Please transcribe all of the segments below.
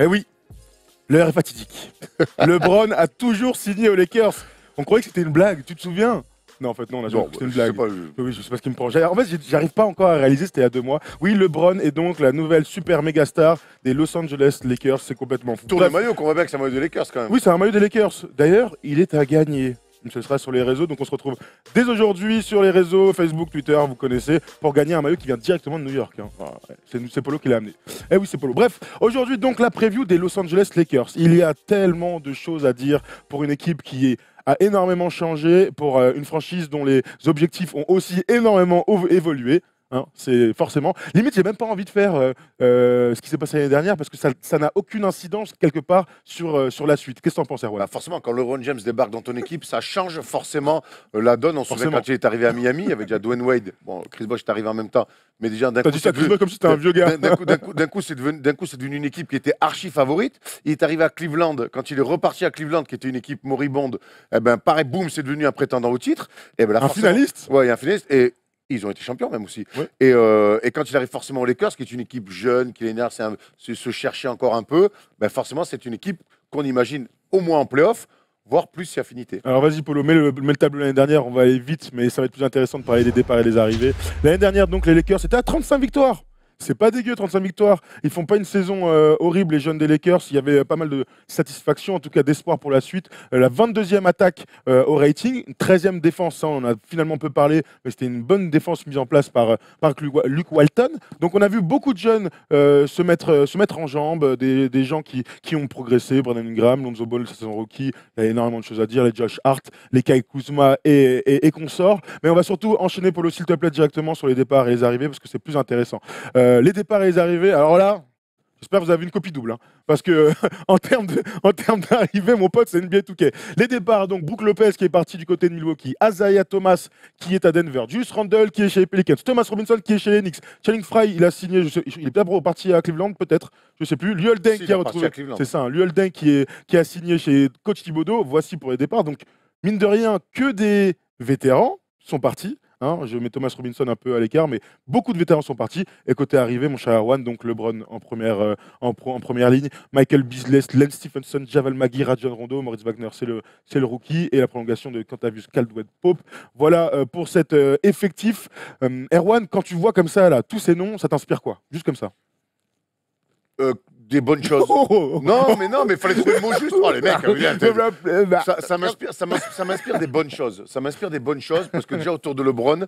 Eh oui, l'heure est fatidique. LeBron a toujours signé aux Lakers. On croyait que c'était une blague, tu te souviens? Non, en fait, non, on a jamais cru que c'était une blague. Oui, je sais pas ce qui me prend. En fait, j'arrive pas encore à réaliser, c'était il y a 2 mois. Oui, LeBron est donc la nouvelle super méga star des Los Angeles Lakers, c'est complètement fou. Tour de maillot qu'on voit bien que c'est un maillot des Lakers quand même. Oui, c'est un maillot des Lakers. D'ailleurs, il est à gagner. Ce sera sur les réseaux, donc on se retrouve dès aujourd'hui sur les réseaux, Facebook, Twitter, vous connaissez, pour gagner un maillot qui vient directement de New York. Hein. Ah, ouais. C'est Polo qui l'a amené. Eh oui, c'est Polo. Bref, aujourd'hui donc la preview des Los Angeles Lakers. Il y a tellement de choses à dire pour une équipe qui a énormément changé, pour une franchise dont les objectifs ont aussi énormément évolué. Hein, c'est forcément. Limite, j'ai même pas envie de faire ce qui s'est passé l'année dernière parce que ça n'a aucune incidence quelque part sur la suite. Qu'est-ce que t'en penses, Erwan? Bah forcément, quand LeBron James débarque dans ton équipe, ça change forcément la donne. On se souvient quand il est arrivé à Miami, il y avait déjà Dwayne Wade. Bon, Chris Bosh est arrivé en même temps, mais déjà d'un coup, T'as dit ça comme si c'était un vieux gars. D'un coup, c'est devenu une équipe qui était archi favorite. Il est arrivé à Cleveland, quand il est reparti à Cleveland, qui était une équipe moribonde. Eh ben, pareil, boum, c'est devenu un prétendant au titre. Et ben là, un finaliste. Ouais, un finaliste. Et ils ont été champions même aussi. Ouais. Et quand il arrive forcément aux Lakers, qui est une équipe jeune, qui l'énerve, c'est se chercher encore un peu, ben forcément c'est une équipe qu'on imagine au moins en play-off, voire plus si affinité. Alors vas-y Polo, mets le tableau l'année dernière, on va aller vite, mais ça va être plus intéressant de parler des départs et des arrivées. L'année dernière, donc les Lakers étaient à 35 victoires. C'est pas dégueu, 35 victoires. Ils font pas une saison horrible, les jeunes des Lakers. Il y avait pas mal de satisfaction, en tout cas d'espoir pour la suite. La 22e attaque au rating, 13e défense, hein, on en a finalement peu parlé, mais c'était une bonne défense mise en place par Luke Walton. Donc on a vu beaucoup de jeunes se mettre en jambes, des gens qui ont progressé. Brandon Ingram, Lonzo Ball, sa saison rookie, il y a énormément de choses à dire. Les Josh Hart, les Kai Kuzma et consorts. Mais on va surtout enchaîner, Polo, s'il te plaît, directement sur les départs et les arrivées, parce que c'est plus intéressant. Les départs et les arrivées, alors là, j'espère que vous avez une copie double, hein, parce que en termes d'arrivée, mon pote, c'est NBA 2K. Les départs, donc Brook Lopez qui est parti du côté de Milwaukee, Isaiah Thomas qui est à Denver, Julius Randle qui est chez les Pelicans, Thomas Robinson qui est chez les Knicks, Channing Frye, il a signé, il est peut-être reparti à Cleveland, peut-être, je sais plus. Luol Deng qui a retrouvé, c'est ça, hein, Luol Deng qui a signé chez coach Thibodeau. Voici pour les départs. Donc mine de rien, que des vétérans sont partis. Hein, je mets Thomas Robinson un peu à l'écart, mais beaucoup de vétérans sont partis. Et côté arrivé, mon cher Erwan, donc LeBron en première ligne, Michael Beasley, Len Stephenson, Javal Magui, Rajon Rondo, Moritz Wagner, c'est le rookie, et la prolongation de Kentavious Caldwell-Pope. Voilà pour cet effectif. Erwan, quand tu vois comme ça là, tous ces noms, ça t'inspire quoi? Juste comme ça. Des bonnes choses. Non, mais il fallait trouver le mot juste. Oh, les mecs, ça m'inspire des bonnes choses. Ça m'inspire des bonnes choses parce que déjà autour de LeBron,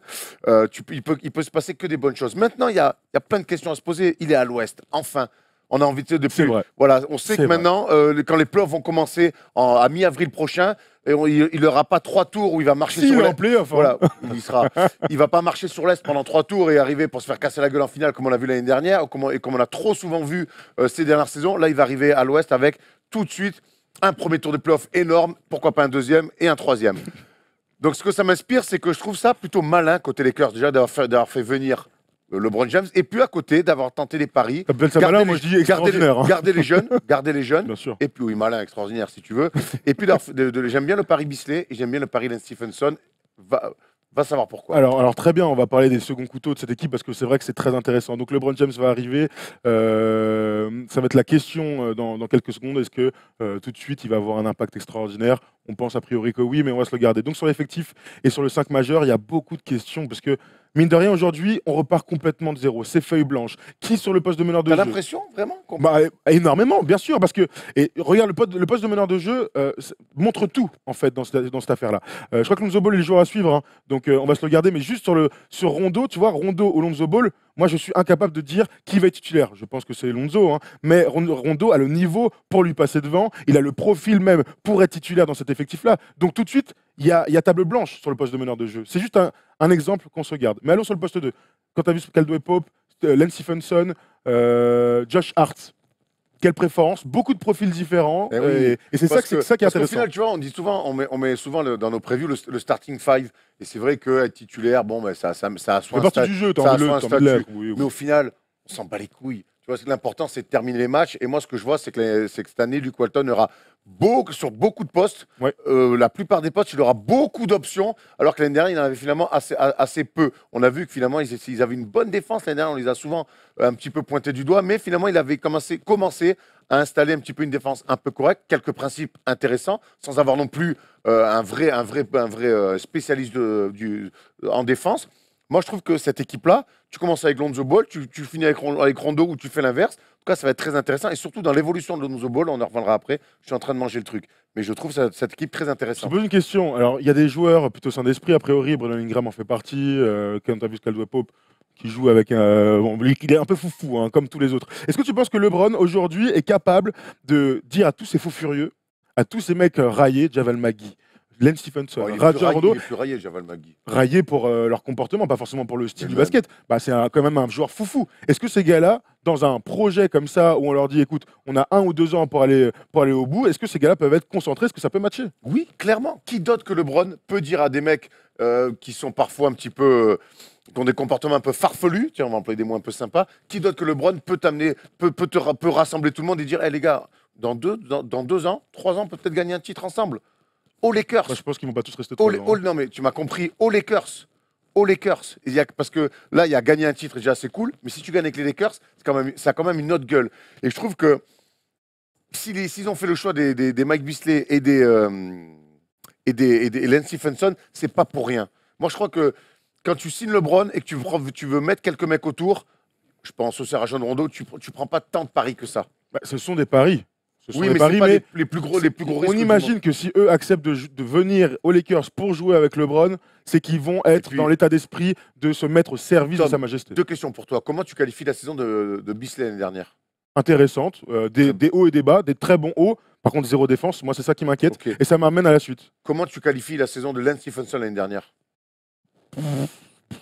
il peut se passer que des bonnes choses. Maintenant, il y a plein de questions à se poser. Il est à l'Ouest, enfin. On a envie de depuis. Voilà, on sait que maintenant, quand les playoffs vont commencer à mi-avril prochain, il n'aura pas 3 tours où il va marcher sur l'Est. Voilà, il va pas marcher sur l'Est pendant 3 tours et arriver pour se faire casser la gueule en finale comme on l'a vu l'année dernière et comme on a trop souvent vu ces dernières saisons. Là, il va arriver à l'Ouest avec tout de suite un premier tour de playoffs énorme, pourquoi pas un deuxième et un troisième. Donc ce que ça m'inspire, c'est que je trouve ça plutôt malin côté Lakers déjà d'avoir fait venir LeBron James, et puis à côté d'avoir tenté des paris. Garder les jeunes, bien sûr. Et puis oui, malin, extraordinaire si tu veux. Et puis j'aime bien le pari Beasley et j'aime bien le pari Len Stephenson. Va savoir pourquoi. Alors très bien, on va parler des seconds couteaux de cette équipe parce que c'est vrai que c'est très intéressant. Donc LeBron James va arriver. Ça va être la question dans quelques secondes. Est-ce que tout de suite il va avoir un impact extraordinaire? On pense a priori que oui, mais on va se le garder. Donc sur l'effectif et sur le 5 majeur, il y a beaucoup de questions parce que mine de rien, aujourd'hui, on repart complètement de zéro. C'est feuille blanche. Qui sur le poste de meneur de jeu? T'as l'impression, vraiment? Énormément, bien sûr, parce que regarde, le poste de meneur de jeu montre tout, en fait, dans cette affaire-là. Je crois que Lonzo Ball est le joueur à suivre, hein, donc on va se le garder, mais juste sur Rondo, tu vois, Rondo ou Lonzo Ball, moi, je suis incapable de dire qui va être titulaire. Je pense que c'est Lonzo, hein, mais Rondo a le niveau pour lui passer devant. Il a le profil même pour être titulaire dans cet effectif-là. Donc tout de suite, il y a table blanche sur le poste de meneur de jeu. C'est juste un exemple qu'on se regarde. Mais allons sur le poste 2. Quand tu as vu Caldwell-Pope, Len Stephenson, Josh Hart, quelle préférence? Beaucoup de profils différents. Et c'est ça qui est intéressant. Au final, tu vois, on dit souvent, on met souvent dans nos previews le starting five. Et c'est vrai qu'être titulaire, bon, ben, ça a soit un statut du jeu, statut. Mais au final, on s'en bat les couilles. Tu vois, l'important, c'est de terminer les matchs. Et moi, ce que je vois, c'est que cette année, Luke Walton aura sur beaucoup de postes. Ouais. La plupart des postes, il aura beaucoup d'options, alors que l'année dernière, il en avait finalement assez peu. On a vu que finalement, ils avaient une bonne défense. L'année dernière, on les a souvent un petit peu pointés du doigt, mais finalement, il avait commencé à installer un petit peu une défense un peu correcte, quelques principes intéressants, sans avoir non plus un vrai spécialiste en défense. Moi, je trouve que cette équipe-là, tu commences avec Lonzo Ball, tu finis avec Rondo ou tu fais l'inverse. En tout cas, ça va être très intéressant. Et surtout dans l'évolution de Lonzo Ball, on en reviendra après. Je suis en train de manger le truc. Mais je trouve cette équipe très Je te intéressante. pose une question. Alors, il y a des joueurs plutôt sains d'esprit, a priori. Brandon Ingram en fait partie. Kentavious Caldwell-Pope qui joue avec un. Bon, il est un peu foufou, hein, comme tous les autres. Est-ce que tu penses que LeBron, aujourd'hui, est capable de dire à tous ces fous furieux, à tous ces mecs raillés, Javal McGee, Lance Stephenson, Rajon Rondo, Il est plus raillé, Javal McGee. raillés pour leur comportement, pas forcément pour le style du basket. Bah, c'est quand même un joueur foufou. Est-ce que ces gars-là, dans un projet comme ça, où on leur dit, écoute, on a 1 ou 2 ans pour aller au bout, est-ce que ces gars-là peuvent être concentrés? Est-ce que ça peut matcher? Oui, clairement. Qui d'autre que LeBron peut dire à des mecs qui sont parfois un petit peu. Qui ont des comportements un peu farfelus, tiens, on va employer des mots un peu sympas, qui d'autre que LeBron peut t'amener, peut rassembler tout le monde et dire, hé les gars, dans 2 ans, 3 ans, on peut peut-être gagner un titre ensemble. Aux Lakers. Moi, je pense qu'ils vont pas tous rester trop longtemps. Non, mais tu m'as compris, aux Lakers. Aux Lakers. Parce que là, il y a gagné un titre, déjà, c'est cool, mais si tu gagnes avec les Lakers, ça a quand même une autre gueule. Et je trouve que s'ils ont fait le choix des Mike Beasley et des Lance Stephenson, c'est pas pour rien. Moi, je crois que quand tu signes LeBron et que tu veux mettre quelques mecs autour, je pense au Rajon Rondo, tu prends pas tant de paris que ça. Bah, ce sont des paris. Oui, mais c'est pas les plus gros risques. On imagine que si eux acceptent de venir aux Lakers pour jouer avec LeBron, c'est qu'ils vont être dans l'état d'esprit de se mettre au service de Sa Majesté. 2 questions pour toi. Comment tu qualifies la saison de Beasley l'année dernière? Intéressante, des hauts et des bas, des très bons hauts. Par contre, 0 défense, moi c'est ça qui m'inquiète. Okay. Et ça m'amène à la suite. Comment tu qualifies la saison de Lance Stephenson l'année dernière?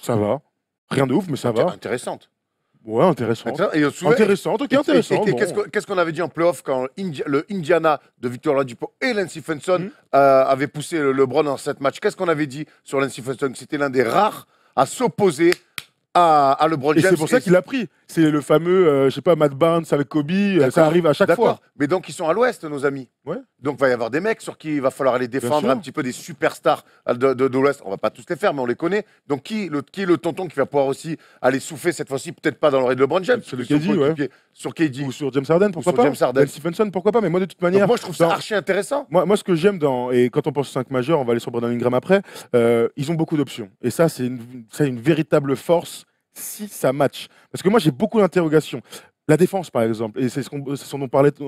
Ça va. Rien de ouf, mais ça va. Intéressante. Ouais, intéressante. Intéressante, ok, intéressant. Qu'est-ce qu'on avait dit en playoff quand le Indiana de Victor Oladipo et Lance Stephenson avaient poussé le LeBron dans 7 matchs? Qu'est-ce qu'on avait dit sur Lance Stephenson? C'était l'un des rares à s'opposer à LeBron James. Et c'est pour ça qu'il a pris. C'est le fameux, je sais pas, Matt Barnes avec Kobe, ça arrive à chaque fois. Mais donc ils sont à l'ouest, nos amis. Ouais. Donc il va y avoir des mecs sur qui il va falloir aller défendre un petit peu des superstars de l'ouest. On va pas tous les faire, mais on les connaît. Donc qui est le tonton qui va pouvoir aussi aller souffler cette fois-ci, peut-être pas dans l'oreille de LeBron James, sur KD, ouais. Sur KD. Ou sur James Harden, pourquoi pas. James Stephenson, pourquoi pas. Mais moi, de toute manière. Donc moi, je trouve ça archi intéressant. Moi, ce que j'aime et quand on pense aux 5 majeurs, on va aller sur Brandon Ingram après, ils ont beaucoup d'options. Et ça, c'est une véritable force si ça match. Parce que moi, j'ai beaucoup d'interrogations. La défense, par exemple, et c'est ce dont on parlait tout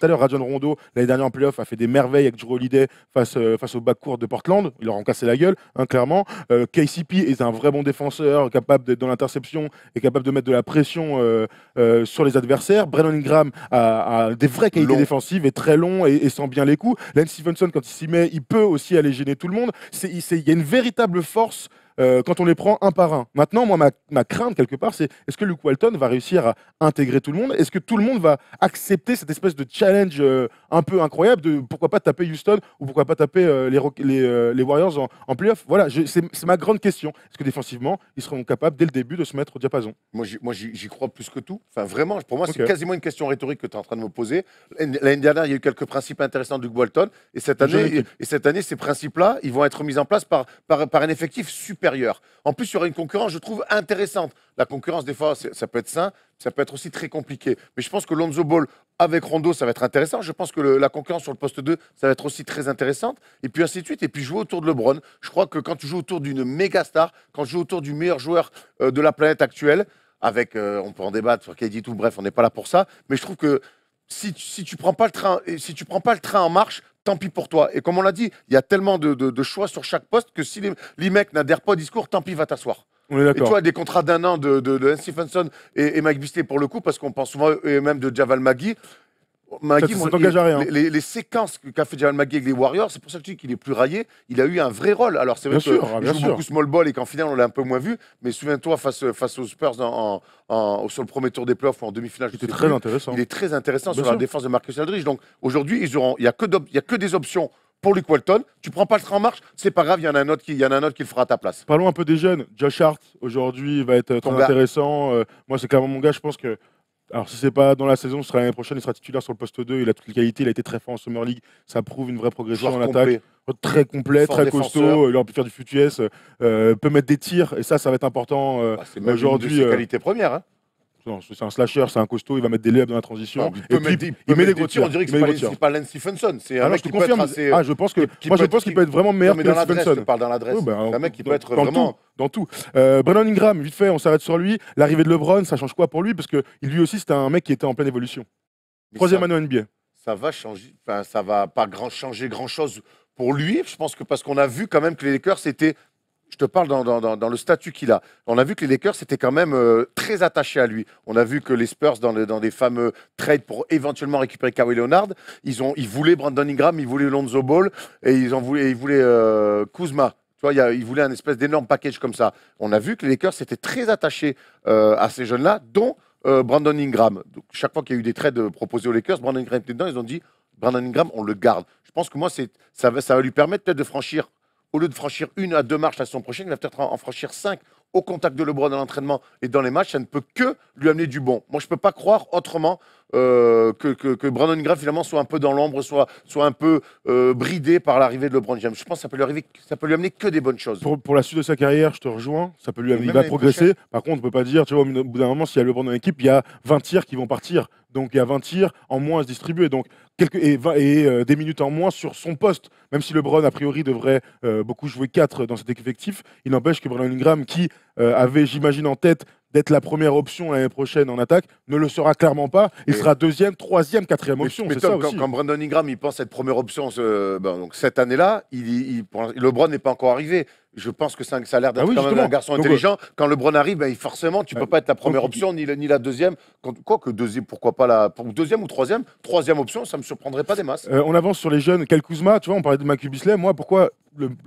à l'heure. Rajon Rondo, l'année dernière en playoff, a fait des merveilles avec Jrue Holiday face au backcourt de Portland. Il leur a cassé la gueule, hein, clairement. KCP est un vrai bon défenseur, capable d'être dans l'interception et capable de mettre de la pression sur les adversaires. Brandon Ingram a des vraies qualités défensives et très long et sent bien les coups. Lance Stephenson, quand il s'y met, il peut aussi aller gêner tout le monde. Il y a une véritable force quand on les prend un par un. Maintenant, moi, ma crainte, quelque part, c'est est-ce que Luke Walton va réussir à intégrer tout le monde? Est-ce que tout le monde va accepter cette espèce de challenge un peu incroyable de pourquoi pas taper Houston ou pourquoi pas taper les Warriors en playoff? Voilà, c'est ma grande question. Est-ce que défensivement, ils seront capables, dès le début, de se mettre au diapason? Moi, j'y crois plus que tout. Enfin, vraiment, pour moi, c'est quasiment une question rhétorique que tu es en train de me poser. L'année dernière, il y a eu quelques principes intéressants de Luke Walton. Et cette année, ces principes-là, ils vont être mis en place par un effectif supérieur. En plus, il y aura une concurrence, je trouve, intéressante. La concurrence, des fois, ça peut être sain, ça peut être aussi très compliqué. Mais je pense que Lonzo Ball avec Rondo, ça va être intéressant. Je pense que la concurrence sur le poste 2, ça va être aussi très intéressante. Et puis ainsi de suite. Et puis jouer autour de LeBron. Je crois que quand tu joues autour d'une méga star, quand tu joues autour du meilleur joueur de la planète actuelle, avec, on peut en débattre sur KD tout, bref, on n'est pas là pour ça. Mais je trouve que si tu prends pas le train en marche, tant pis pour toi. Et comme on l'a dit, il y a tellement de choix sur chaque poste que si les mecs n'adhèrent pas au discours, tant pis, va t'asseoir. On est d'accord. Et toi, des contrats d'1 an de Lance Stephenson et Mike Beasley pour le coup, parce qu'on pense souvent et même de Javal McGee. Ça t'engage à rien. Les séquences qu'a fait Javal McGee avec les Warriors, c'est pour ça que je dis qu'il est plus raillé. Il a eu un vrai rôle. Alors c'est vrai qu'il joue beaucoup small ball et qu'en finale on l'a un peu moins vu. Mais souviens-toi face aux Spurs sur le premier tour des playoffs ou en demi-finale. C'était très intéressant. Il est très intéressant sur la défense de Marcus Aldridge. Donc aujourd'hui, il y a que des options. Pour Luke Walton, tu prends pas le train en marche, c'est pas grave, il y en a un autre qui le fera à ta place. Parlons un peu des jeunes. Josh Hart, aujourd'hui, va être très intéressant. Moi, c'est clairement mon gars, je pense que. Alors, si c'est pas dans la saison, ce sera l'année prochaine, il sera titulaire sur le poste 2. Il a toutes les qualités, il a été très fort en Summer League. Ça prouve une vraie progression en attaque. Très complet, très costaud. Il aura pu faire du FUTS, peut mettre des tirs, et ça va être important c'est aujourd'hui. C'est qualité première. Hein. C'est un slasher, c'est un costaud, il va mettre des layups dans la transition. Il met des gros tirs. On dirait que c'est pas Lance Stephenson. C'est un mec qui peut être assez. Je pense qu'il peut être vraiment meilleur que Lance Stephenson. Je parle dans l'adresse. C'est un mec qui peut être vraiment. Dans tout. Brandon Ingram, vite fait, on s'arrête sur lui. L'arrivée de LeBron, ça change quoi pour lui? Parce que lui aussi, c'était un mec qui était en pleine évolution. Troisième année en NBA. Ça va changer. Enfin, ça va pas changer grand-chose pour lui. Je pense que parce qu'on a vu quand même que les Lakers étaient. Je te parle dans le statut qu'il a. On a vu que les Lakers étaient quand même très attachés à lui. On a vu que les Spurs, dans des fameux trades pour éventuellement récupérer Kawhi Leonard, ils voulaient Brandon Ingram, ils voulaient Lonzo Ball et ils voulaient Kuzma. Tu vois, ils voulaient un espèce d'énorme package comme ça. On a vu que les Lakers étaient très attachés à ces jeunes-là, dont Brandon Ingram. Donc, chaque fois qu'il y a eu des trades proposés aux Lakers, Brandon Ingram était dedans, ils ont dit Brandon Ingram, on le garde. Je pense que moi, ça va lui permettre peut-être de franchir. Au lieu de franchir 1 à 2 marches la saison prochaine, il va peut-être en franchir 5 au contact de LeBron dans l'entraînement et dans les matchs. Ça ne peut que lui amener du bon. Moi, je ne peux pas croire autrement que Brandon Ingram, finalement, soit un peu dans l'ombre, soit un peu bridé par l'arrivée de LeBron James. Je pense que ça peut lui amener que des bonnes choses. Pour la suite de sa carrière, je te rejoins. Ça peut lui amener, il va progresser. Par contre, on ne peut pas dire, tu vois, au bout d'un moment, s'il y a LeBron dans l'équipe, il y a 20 tirs qui vont partir. Donc, il y a 20 tirs en moins à se distribuer. Donc, des minutes en moins sur son poste. Même si LeBron, a priori, devrait beaucoup jouer 4 dans cet effectif, il n'empêche que Brandon Ingram, qui avait, j'imagine, en tête d'être la première option l'année prochaine en attaque, ne le sera clairement pas. Il sera deuxième, troisième, quatrième option. Mais Tom, quand Brandon Ingram il pense être première option donc cette année-là, LeBron n'est pas encore arrivé. Je pense que ça a l'air d'être quand même un garçon intelligent. Quand LeBron arrive, forcément, tu ne peux pas être la première option ni la deuxième. Quoique deuxième, pourquoi pas deuxième ou troisième option, ça ne me surprendrait pas des masses. On avance sur les jeunes. Kyle Kuzma, tu vois, on parlait de Michael Beasley. Moi, pourquoi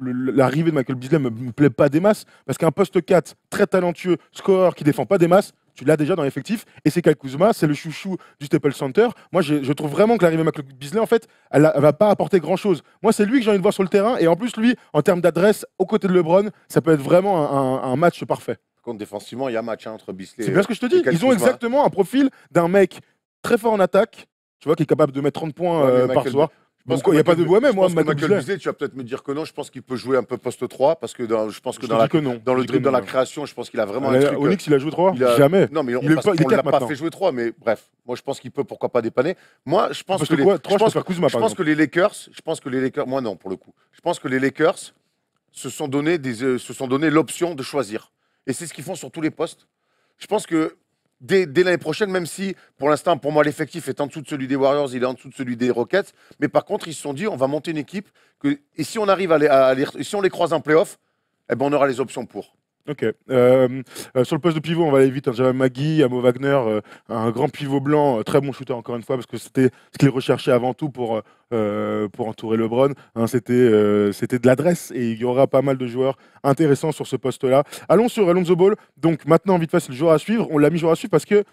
l'arrivée de Michael Beasley me plaît pas des masses? Parce qu'un poste 4 très talentueux, scoreur qui défend pas des masses, tu l'as déjà dans l'effectif, et c'est Kyle Kuzma, c'est le chouchou du Staples Center. Moi, je trouve vraiment que l'arrivée de Michael Beasley, en fait, elle va pas apporter grand-chose. Moi, c'est lui que j'ai envie de voir sur le terrain, et en plus, lui, en termes d'adresse, aux côtés de LeBron, ça peut être vraiment un match parfait. Par contre, défensivement, il y a match entre Beasley. C'est bien ce que je te dis. Ils ont exactement un profil d'un mec très fort en attaque, tu vois, qui est capable de mettre 30 points par soir. Il n'y a pas de moi-même, moi, Michael Beasley, tu vas peut-être me dire que non. Je pense qu'il peut jouer un peu poste 3 parce que je pense que dans le dribble, dans la création, je pense qu'il a vraiment un truc. Onyx, il a joué 3 Jamais. Non, mais on ne l'a pas fait jouer 3, mais bref. Moi, je pense qu'il peut, pourquoi pas dépanner. Moi, je pense que les Lakers, moi non, pour le coup. Je pense que les Lakers se sont donné l'option de choisir. Et c'est ce qu'ils font sur tous les postes. Je pense que dès l'année prochaine, même si pour l'instant, pour moi, l'effectif est en dessous de celui des Warriors, il est en dessous de celui des Rockets. Mais par contre, ils se sont dit, on va monter une équipe et si on arrive si on les croise en playoff, on aura les options pour. Ok. Sur le poste de pivot, on va aller vite. J'avais Magui, Amo Wagner, un grand pivot blanc, très bon shooter encore une fois, parce que c'était ce qu'il recherchait avant tout pour entourer LeBron. C'était de l'adresse et il y aura pas mal de joueurs intéressants sur ce poste-là. Allons sur Lonzo Ball. Donc maintenant, vite fait, c'est le joueur à suivre. On l'a mis joueur à suivre parce que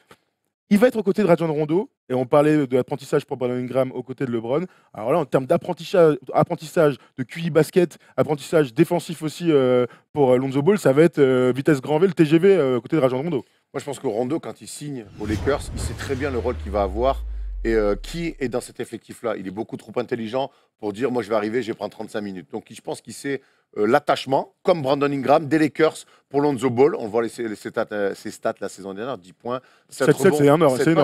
il va être aux côtés de Rajon Rondo, et on parlait de l'apprentissage pour Brandon Ingram aux côtés de LeBron. Alors là, en termes d'apprentissage, de QI basket, apprentissage défensif aussi pour Lonzo Ball, ça va être vitesse grand V, le TGV aux côtés de Rajon Rondo. Moi, je pense que Rondo, quand il signe aux Lakers, il sait très bien le rôle qu'il va avoir et qui est dans cet effectif-là. Il est beaucoup trop intelligent pour dire, moi, je vais arriver, je vais prendre 35 minutes. Donc, je pense qu'il sait l'attachement, comme Brandon Ingram, des Lakers pour Lonzo Ball. On voit ses stats la saison dernière, 10 points. 7-7, c'est énorme.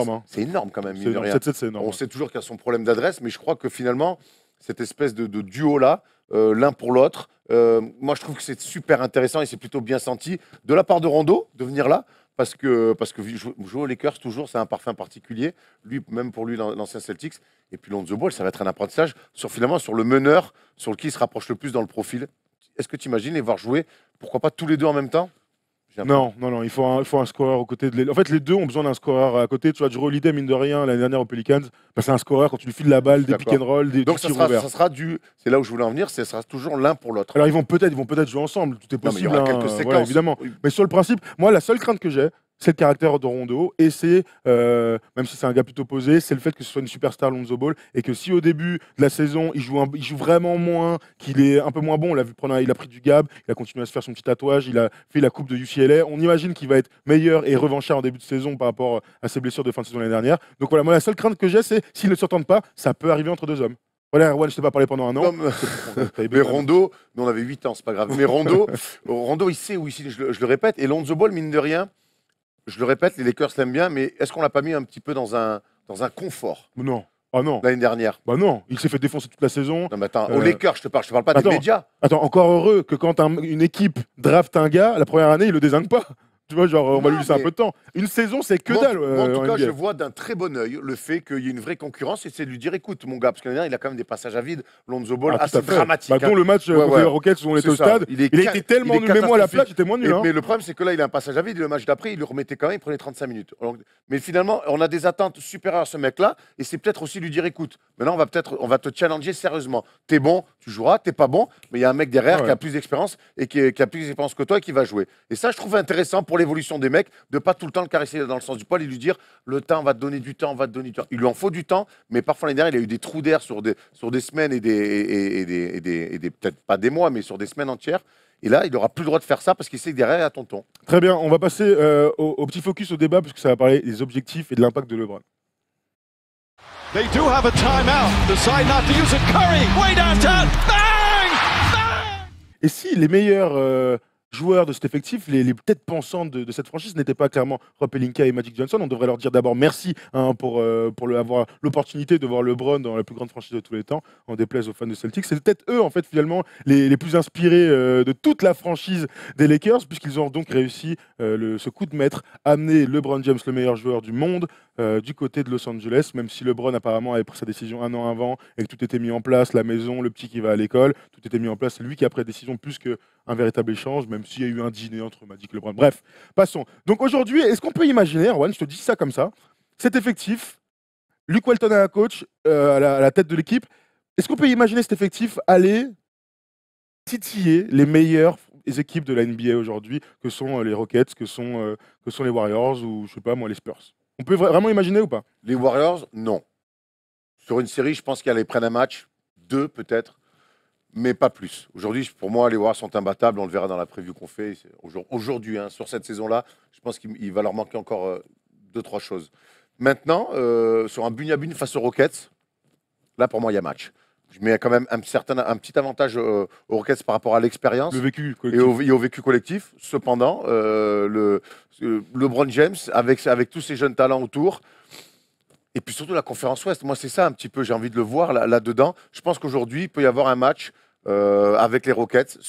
Hein. C'est énorme quand même. 7-7, c'est énorme. On sait toujours qu'il y a son problème d'adresse, mais je crois que finalement, cette espèce de duo-là, l'un pour l'autre, moi, je trouve que c'est super intéressant et c'est plutôt bien senti de la part de Rondo de venir là. Parce que jouer aux Lakers, toujours, c'est un parfum particulier. Même pour lui, l'ancien Celtics. Et puis Lonzo Ball, ça va être un apprentissage finalement sur le meneur, sur lequel il se rapproche le plus dans le profil. Est-ce que tu imagines les voir jouer, pourquoi pas tous les deux en même temps? Non, il faut un scoreur aux côtés de. En fait, les deux ont besoin d'un scoreur à côté. Tu vois, Jrue Holiday, mine de rien, l'année dernière aux Pelicans, c'est un scoreur quand tu lui files la balle, des pick and roll, des donc ça sera c'est là où je voulais en venir, ça sera toujours l'un pour l'autre. Alors ils vont peut-être jouer ensemble, tout est possible. Non, mais il y aura quelques séquences. Voilà, évidemment. Mais sur le principe, moi, la seule crainte que j'ai, c'est le caractère de Rondo, et c'est, même si c'est un gars plutôt posé, c'est le fait que ce soit une superstar Lonzo Ball, et que si au début de la saison, il joue vraiment moins, qu'il est un peu moins bon, il a pris du gab, il a continué à se faire son petit tatouage, il a fait la coupe de UCLA, on imagine qu'il va être meilleur et revanchard en début de saison par rapport à ses blessures de fin de saison l'année dernière. Donc voilà, moi la seule crainte que j'ai, c'est s'ils ne s'entendent pas, ça peut arriver entre deux hommes. Voilà, Erwan, je t'ai pas parlé pendant un an. Mais Rondo, nous on avait 8 ans, c'est pas grave. Mais Rondo, il sait où ici, je le répète, et Lonzo Ball, mine de rien, Je le répète, les Lakers l'aiment bien, mais est-ce qu'on l'a pas mis un petit peu dans un confort Non. Ah non. l'année dernière? Bah non, il s'est fait défoncer toute la saison. Non, mais attends, aux Lakers, je te parle pas des médias. Attends, encore heureux que quand une équipe draft un gars, la première année, il le désigne pas. Tu vois, genre, on va lui laisser un peu de temps. Une saison, c'est que dalle. Moi, en tout cas, je vois d'un très bon œil le fait qu'il y ait une vraie concurrence et c'est de lui dire écoute, mon gars, parce que l'année dernière, il a quand même des passages à vide, Lonzo Ball, assez dramatiques. Bah, dont le match contre les Rockets où on était au stade, il a été tellement nul. Mais moi, à la place, j'étais moins nul. Mais le problème, c'est que là, il a un passage à vide et le match d'après, il le remettait quand même, il prenait 35 minutes. Mais finalement, on a des attentes supérieures à ce mec-là et c'est peut-être aussi lui dire écoute, maintenant, on va te challenger sérieusement. T'es bon, tu joueras, t'es pas bon, mais il y a un mec derrière qui a plus d'expérience et qui a plus d'expérience que toi et qui va jouer. Et ça, je trouve intéressant pour l'évolution des mecs de pas tout le temps le caresser dans le sens du poil et lui dire le temps, on va te donner du temps, on va te donner du temps. Il lui en faut du temps, mais parfois l'année dernière, il a eu des trous d'air sur des semaines et peut-être pas des mois, mais sur des semaines entières. Et là, il n'aura plus le droit de faire ça parce qu'il sait que derrière, il y a tonton. Très bien, on va passer au petit focus au débat parce que ça va parler des objectifs et de l'impact de LeBron. They do have a timeout. Decide not to use it. Curry, way downtown. Bang! Bang! Et si les meilleurs joueurs de cet effectif, les têtes pensantes de cette franchise n'étaient pas clairement Rob Pelinka et Magic Johnson, on devrait leur dire d'abord merci pour avoir l'opportunité de voir LeBron dans la plus grande franchise de tous les temps, en déplaise aux fans de Celtics. C'est peut-être eux, en fait, finalement, les plus inspirés de toute la franchise des Lakers, puisqu'ils ont donc réussi ce coup de maître, amener LeBron James, le meilleur joueur du monde, du côté de Los Angeles, même si LeBron apparemment avait pris sa décision un an avant et que tout était mis en place, la maison, le petit qui va à l'école, tout était mis en place. C'est lui qui a pris la décision plus qu'un véritable échange, même s'il y a eu un dîner entre Magic et LeBron. Bref, passons. Donc aujourd'hui, est-ce qu'on peut imaginer, Erwan, je te dis ça comme ça, cet effectif, Luke Walton à la coach, à la tête de l'équipe, est-ce qu'on peut imaginer cet effectif aller titiller les meilleures équipes de la NBA aujourd'hui, que sont les Rockets, que sont les Warriors ou, je sais pas moi, les Spurs? On peut vraiment imaginer ou pas? Les Warriors, non. Sur une série, je pense qu'ils prennent un match, 2 peut-être, mais pas plus. Aujourd'hui, pour moi, les Warriors sont imbattables. On le verra dans la preview qu'on fait aujourd'hui, sur cette saison-là. Je pense qu'il va leur manquer encore 2-3 choses. Maintenant, sur un but face aux Rockets, là, pour moi, il y a match. Je mets quand même un petit avantage aux Rockets par rapport à l'expérience et au vécu collectif. Cependant, LeBron James, avec tous ces jeunes talents autour, et puis surtout la conférence Ouest, moi c'est ça un petit peu, j'ai envie de le voir là-dedans. Je pense qu'aujourd'hui, il peut y avoir un match avec les Rockets,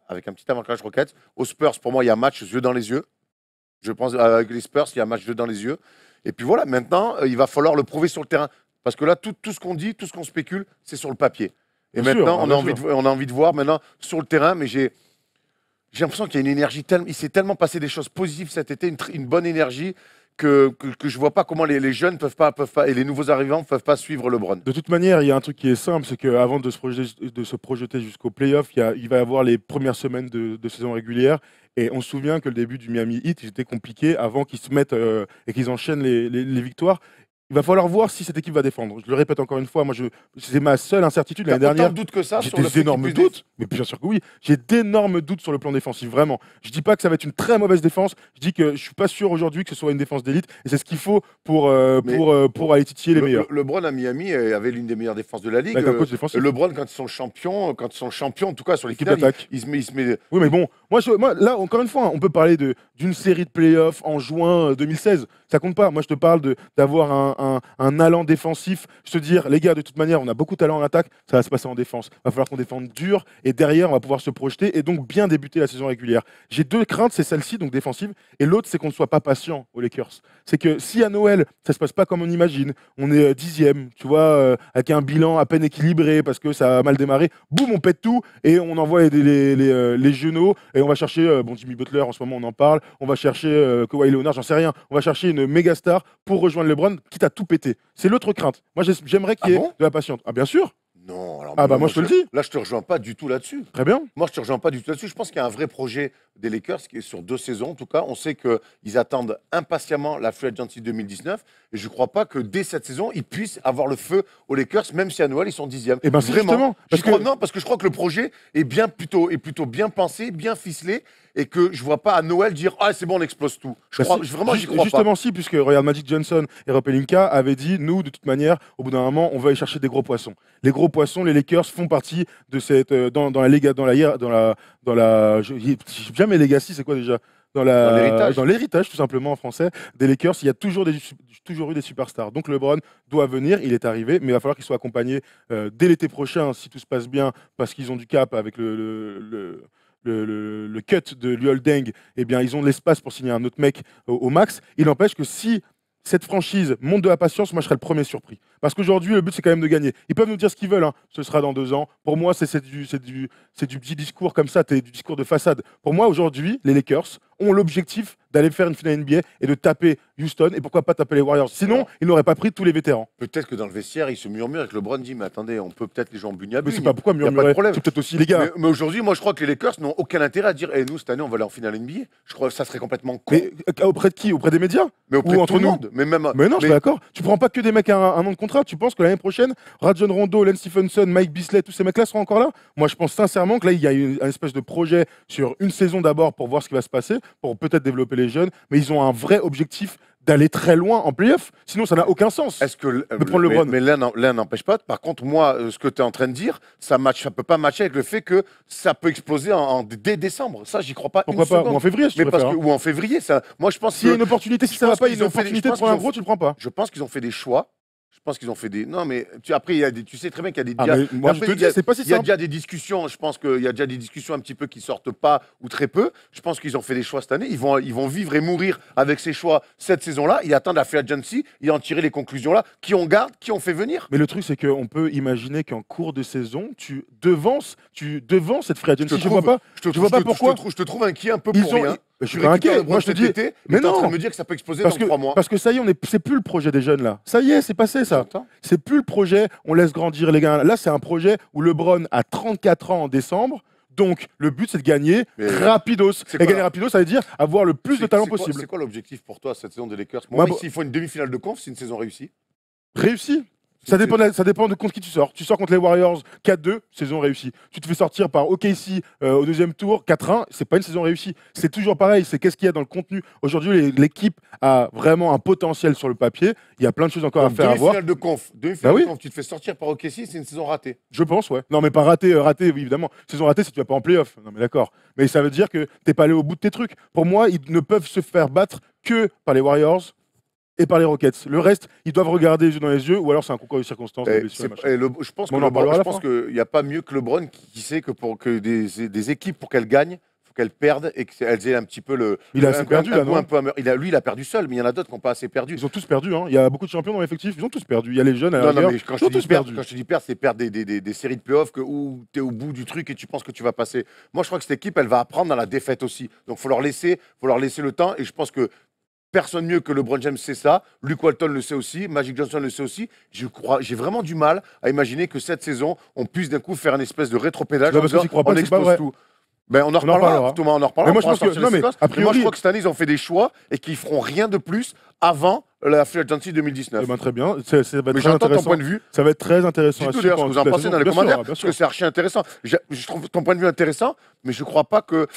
avec un petit avantage Rockets. Aux Spurs, pour moi, il y a un match yeux dans les yeux. Je pense avec les Spurs, il y a un match yeux dans les yeux. Et puis voilà, maintenant, il va falloir le prouver sur le terrain. Parce que là, tout ce qu'on dit, tout ce qu'on spécule, c'est sur le papier. Et maintenant, on a envie de voir maintenant sur le terrain, mais j'ai l'impression qu'il y a une énergie il s'est tellement passé des choses positives cet été, une bonne énergie que je vois pas comment les jeunes peuvent pas et les nouveaux arrivants peuvent pas suivre LeBron. De toute manière, il y a un truc qui est simple, c'est qu'avant de se projeter jusqu'au playoff, il va y avoir les premières semaines de saison régulière. Et on se souvient que le début du Miami Heat, était compliqué avant qu'ils se mettent et qu'ils enchaînent les victoires. Il va falloir voir si cette équipe va défendre. Je le répète encore une fois, c'est ma seule incertitude l'année dernière. Autant de doutes que ça j'ai des énormes doutes, mais bien sûr que oui. J'ai d'énormes doutes sur le plan défensif, vraiment. Je dis pas que ça va être une très mauvaise défense. Je dis que je suis pas sûr aujourd'hui que ce soit une défense d'élite, et c'est ce qu'il faut pour aller titiller les meilleurs. LeBron à Miami avait l'une des meilleures défenses de la ligue. LeBron, quand ils sont champions, en tout cas sur les finales, il se met. Oui, mais bon, moi là encore une fois, on peut parler d'une série de playoffs en juin 2016. Ça compte pas. Moi, je te parle d'avoir un allant défensif. Je te dire, les gars, de toute manière, on a beaucoup de talent en attaque, ça va se passer en défense. Il va falloir qu'on défende dur et derrière, on va pouvoir se projeter et donc bien débuter la saison régulière. J'ai deux craintes, c'est celle-ci, donc défensive, et l'autre, c'est qu'on ne soit pas patient aux Lakers. C'est que si à Noël, ça se passe pas comme on imagine, on est 10e, tu vois, avec un bilan à peine équilibré parce que ça a mal démarré, boum, on pète tout et on envoie les genoux et on va chercher, Jimmy Butler, en ce moment, on en parle, on va chercher Kawhi Leonard, j'en sais rien, on va chercher une méga star pour rejoindre LeBron, quitte à tout péter. C'est l'autre crainte. Moi, j'aimerais qu'il y ait de la patience. Ah, bien sûr. Non, alors moi je te le dis. Là, je te rejoins pas du tout là-dessus. Très bien. Moi, je te rejoins pas du tout là-dessus. Je pense qu'il y a un vrai projet des Lakers qui est sur 2 saisons. En tout cas, on sait qu'ils attendent impatiemment la Free Agency 2019. Et je ne crois pas que dès cette saison, ils puissent avoir le feu aux Lakers, même si à Noël, ils sont 10e. Et ben vraiment. Non, parce que je crois que le projet est plutôt bien pensé, bien ficelé. Et que je ne vois pas à Noël dire « Ah, c'est bon, on explose tout ». Vraiment, j'y crois pas. Justement, si, puisque regarde, Magic Johnson et Rob Pelinka avaient dit « Nous, de toute manière, au bout d'un moment, on va aller chercher des gros poissons ». Les gros poissons, les Lakers font partie de cette... Dans la Ligue, j'ai jamais legacy, c'est quoi déjà? Dans l'héritage, tout simplement, en français, des Lakers, il y a toujours eu des superstars. Donc LeBron doit venir, il est arrivé, mais il va falloir qu'il soit accompagné dès l'été prochain, si tout se passe bien, parce qu'ils ont du cap avec le cut de Luol Deng, eh bien, ils ont de l'espace pour signer un autre mec au max. Il n'empêche que si cette franchise monte de la patience, moi je serais le premier surpris. Parce qu'aujourd'hui, le but c'est quand même de gagner. Ils peuvent nous dire ce qu'ils veulent, hein. Ce sera dans 2 ans. Pour moi, c'est du petit discours comme ça, du discours de façade. Pour moi, aujourd'hui, les Lakers ont l'objectif d'aller faire une finale NBA et de taper Houston, et pourquoi pas taper les Warriors. Sinon, ils n'auraient pas pris tous les vétérans. Peut-être que dans le vestiaire, ils se murmurent et que LeBron dit, mais attendez, on peut peut-être les gens bugner à Mais c'est pas pourquoi murmurer, c'est peut-être aussi les gars. Mais aujourd'hui, moi je crois que les Lakers n'ont aucun intérêt à dire, nous cette année on va aller en finale NBA. Je crois que ça serait complètement con. Mais auprès de qui? Auprès des médias? Mais auprès ou de entre tout le nous monde. Mais non, je suis d'accord. Tu prends pas que des mecs à un an de contrat. Tu penses que l'année prochaine, Rajon Rondo, Lance Stephenson, Mike Bisley, tous ces mecs-là seront encore là? Moi, je pense sincèrement que là, il y a un espèce de projet sur une saison d'abord pour voir ce qui va se passer, pour peut-être développer les jeunes, mais ils ont un vrai objectif d'aller très loin en playoff. Sinon, ça n'a aucun sens. Est-ce que de prendre LeBron. Mais l'un n'empêche pas. Par contre, moi, ce que tu es en train de dire, ça peut pas matcher avec le fait que ça peut exploser dès décembre. Ça, j'y crois pas. Pourquoi pas? Ou en février, si tu préfères. Ou en février. Ça, moi, je pense s'il y a une opportunité, si ça va pas, il y a une opportunité de prendre un gros, tu le prends pas. Je pense qu'ils ont fait des choix. Je pense qu'ils ont fait des. Non, mais après, tu sais très bien qu'il y a des. Moi, je te dis, c'est pas si simple. Il y a déjà des discussions. Je pense qu'il y a déjà des discussions un petit peu qui sortent pas ou très peu. Je pense qu'ils ont fait des choix cette année. Ils vont vivre et mourir avec ces choix cette saison-là. Ils attendent la free agency et en tirer les conclusions là. Qui on garde, qui on fait venir. Mais le truc, c'est qu'on peut imaginer qu'en cours de saison, tu devances cette free agency. Je vois pas pourquoi. Je te trouve inquiet un peu pour rien. Je suis pas inquiet. Moi, je te dis. Mais non, en train de me dire que ça peut exploser dans 3 mois. Parce que ça y est, c'est plus le projet des jeunes là. Ça y est, c'est passé ça. C'est plus le projet. On laisse grandir les gars. Là, c'est un projet où LeBron a 34 ans en décembre. Donc, le but, c'est de gagner rapidos. Et gagner rapidos, ça veut dire avoir le plus de talent possible. C'est quoi l'objectif pour toi cette saison des Lakers? Moi, s'il faut une demi-finale de conf, c'est une saison réussie. Réussie? Ça dépend de contre qui tu sors. Tu sors contre les Warriors 4-2, saison réussie. Tu te fais sortir par OKC au 2e tour 4-1, c'est pas une saison réussie. C'est toujours pareil, c'est qu'est-ce qu'il y a dans le contenu. Aujourd'hui, l'équipe a vraiment un potentiel sur le papier. Il y a plein de choses encore à faire à voir. Demi-finale de conf, tu te fais sortir par OKC, c'est une saison ratée. Je pense, ouais. Non, mais pas ratée, oui, évidemment. Saison ratée, si tu vas pas en playoff. Non, mais d'accord. Mais ça veut dire que t'es pas allé au bout de tes trucs. Pour moi, ils ne peuvent se faire battre que par les Warriors et par les Rockets. Le reste, ils doivent regarder les yeux dans les yeux, ou alors c'est un concours de circonstances. Je pense qu'il n'y a pas mieux que LeBron qui sait que pour que des équipes, pour qu'elles gagnent, il faut qu'elles perdent et qu'elles aient un petit peu le. Il a assez perdu là, non? Lui, il a perdu seul, mais il y en a d'autres qui n'ont pas assez perdu. Ils ont tous perdu, hein. Il y a beaucoup de champions dans l'effectif, ils ont tous perdu. Il y a les jeunes à la non, mais quand je te dis perdre, c'est perdre des séries de playoffs où tu es au bout du truc et tu penses que tu vas passer. Moi, je crois que cette équipe, elle va apprendre dans la défaite aussi. Donc, il faut leur laisser le temps, et je pense que personne mieux que LeBron James sait ça. Luke Walton le sait aussi. Magic Johnson le sait aussi. J'ai vraiment du mal à imaginer que cette saison, on puisse d'un coup faire une espèce de rétropédage. On expose tout. Ben, on en reparlera. Thomas, on en reparlera. Mais moi, je pense que, moi, je crois que cette année, ils ont fait des choix et qu'ils feront rien de plus avant la free agency 2019. Eh ben, très bien. Ça va être mais j'entends ton point de vue. Ça va être très intéressant. Dites-nous d'ailleurs ce que vous en pensez dans les commentaires, parce que c'est archi intéressant. Je trouve ton point de vue intéressant, mais je ne crois pas que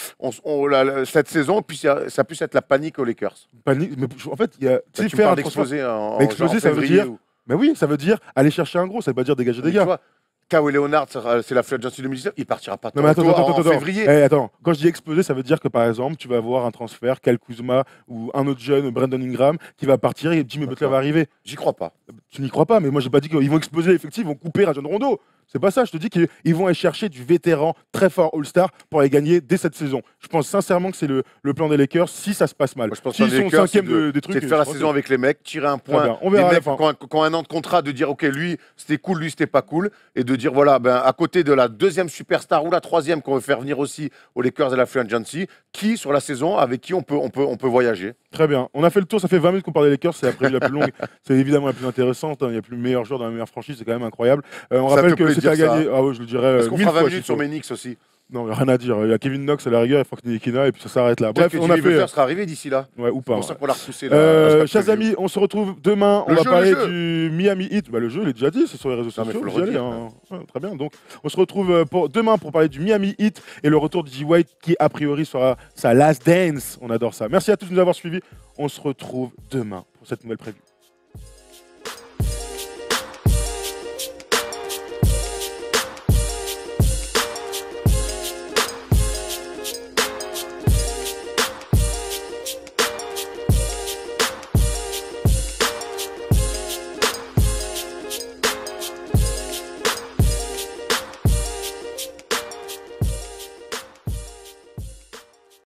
cette saison, ça puisse être la panique aux Lakers. Panique, mais en fait, il y a. Tu parles d'exploser en exploser, ça veut dire. Mais oui, ça veut dire aller chercher un gros, ça veut pas dire dégager des gars. Kawhi Leonard, c'est la free agency 2019, il partira pas en février. Attends, quand je dis exploser, ça veut dire que par exemple, tu vas avoir un transfert, Kyle Kuzma ou un autre jeune, Brandon Ingram, qui va partir et Jimmy Butler va arriver. J'y crois pas. Tu n'y crois pas, mais moi j'ai pas dit qu'ils vont exploser l'effectif, ils vont couper Rajon Rondo. C'est pas ça, je te dis qu'ils vont aller chercher du vétéran très fort All-Star pour aller gagner dès cette saison. Je pense sincèrement que c'est le plan des Lakers si ça se passe mal. Moi, je pense S'ils sont 5e des trucs. C'est de faire la saison avec les mecs, tirer un point. On verra les mecs qui ont un an de contrat, de dire ok, lui c'était cool, lui c'était pas cool. Et de dire voilà, à côté de la 2e superstar ou la 3e qu'on veut faire venir aussi aux Lakers et la free agency, qui sur la saison, avec qui on peut voyager. Très bien. On a fait le tour, ça fait 20 minutes qu'on parle des Lakers, c'est la prévue la plus longue. C'est évidemment la plus intéressante. Il y a plus de meilleurs joueurs dans la meilleure franchise, c'est quand même incroyable. On rappelle que c'était à gagner. Ah ouais, je le dirais. Est-ce qu'on fera 20 minutes sur mes Knicks aussi? Non, rien à dire. Il y a Kevin Knox à la rigueur, il faut que Nikina et puis ça s'arrête là. Bref, on a fait. Sera arrivé d'ici là. Ouais, ou pas. C'est pour ça qu'on l'a repoussé. Chers amis, on se retrouve demain. On va parler du Miami Heat. Le jeu, il est déjà dit, c'est sur les réseaux sociaux. Très bien. Donc, on se retrouve demain pour parler du Miami Heat et le retour de G. White qui, a priori, sera sa last dance. On adore ça. Merci à tous de nous avoir suivis. On se retrouve demain pour cette nouvelle prévue.